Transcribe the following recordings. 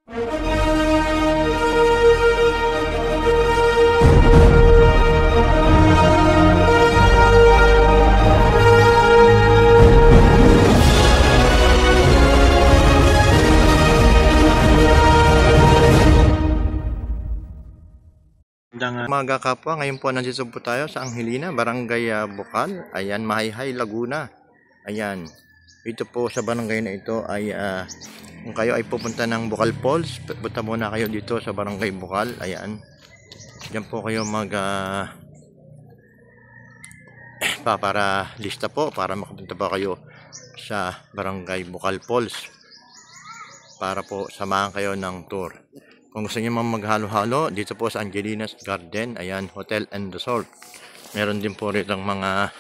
Umaga kapwa, ngayon po nandito po tayo sa Angelina, Barangay Bukal. Ayan, Mahayhay, Laguna. Ayan, ito po sa barangay na ito ay kung kayo ay pupunta ng Bukal Falls, punta muna kayo dito sa Barangay Bukal. Ayan, diyan po kayo para lista po para makapunta pa kayo sa Barangay Bukal Falls para po samahan kayo ng tour. Kung gusto niyo maghalo-halo, dito po sa Angelina's Garden, ayan, Hotel and Resort. Meron din po rito mga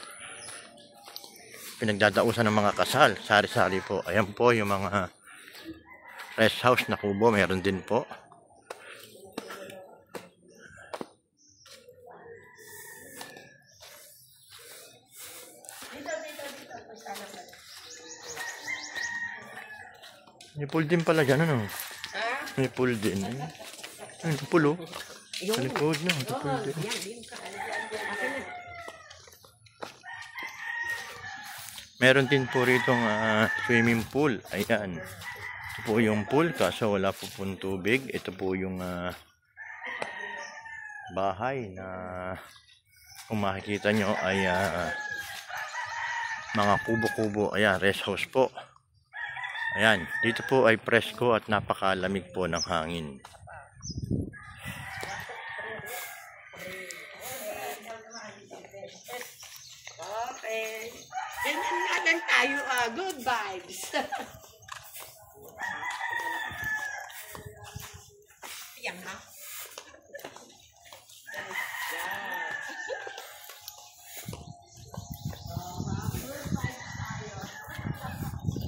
pinagdadausan ng mga kasal, sari-sari po. Ayan po yung mga rest house na kubo, meron din po. May pool din pala dyan, ano? May pool din. Ay, pulo. Sa likod na. Ito pool din. Meron din po rito swimming pool. Ayan. Ito po yung pool kaso wala po pong tubig. Ito po yung bahay na kung makikita nyo ay mga kubo-kubo. Ayan, rest house po. Ayan, dito po ay presko at napakalamig po ng hangin. Okay. Ganyan na lang tayo, good vibes. Ayan ha.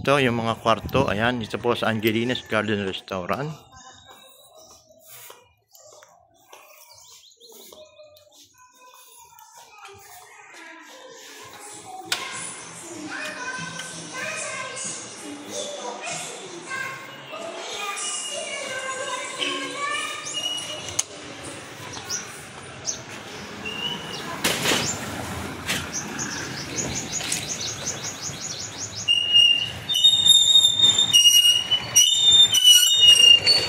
Ito yung mga kwarto. Ayan, dito po sa Angelina's Garden Restaurant.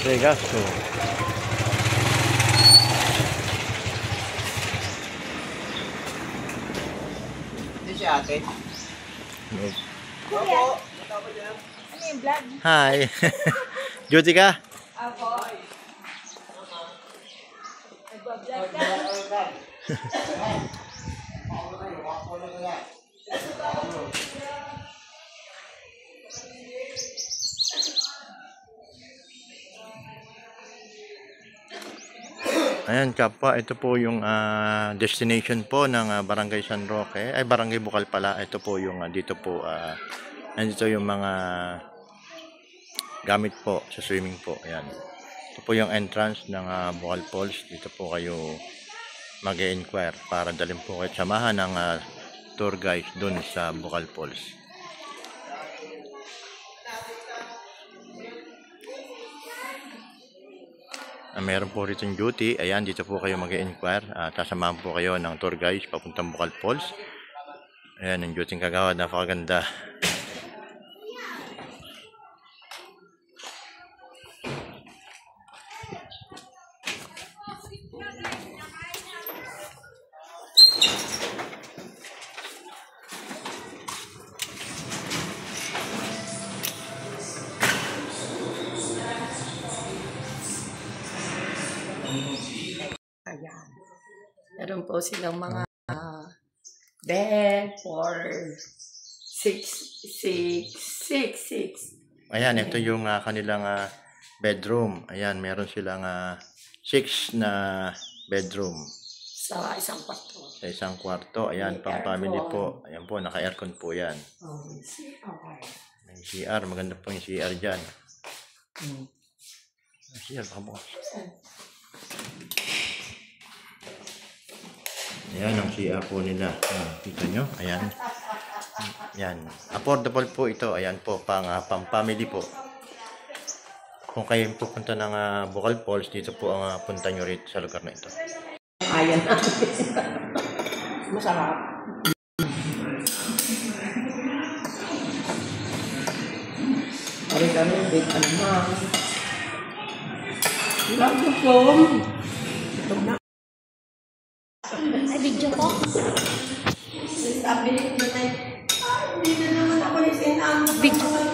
Regasto. Ito si ate. Kuya, ano yung vlog? Hi. Duty ka? Ako. Nagbablog ka? Ayan kapwa, ito po yung destination po ng Barangay San Roque, ay Barangay Bukal pala. Ito po yung dito po, nandito yung mga gamit po sa swimming po. Ayan. Ito po yung entrance ng Bukal Falls. Dito po kayo mag-inquire para dalhin po kayo samahan ng tour guide dun sa Bukal Falls. Meron po rito yung duty. Ayan, dito po kayo mag-inquire. Sasamahan po kayo ng tour guide papuntang Bukal Falls. Ayan, yung duty ng kagawad. Napakaganda. Ayan. Meron po silang mga bed for 6. Ayan, ito yung kanilang bedroom. Ayan, meron silang 6 na bedroom. Sa isang kwarto. Sa isang kwarto. Ayan, pang family po. Ayan po, naka-aircon po yan. May CR. Maganda po yung CR dyan. CR, baka bukas. Ayan ang CR po nila. Kita nyo? Ayan. Ayan. Affordable po ito. Ayan po, pang family po. kung kayo pupunta ng Bocal Falls, dito po ang punta nyo rito sa lugar na ito. Ayan na. Masarap. Pari kami, bake ano na. Love po. Ay, video ko. Sabi ni Nanay, hindi na naman ako yung sinama. Video ko.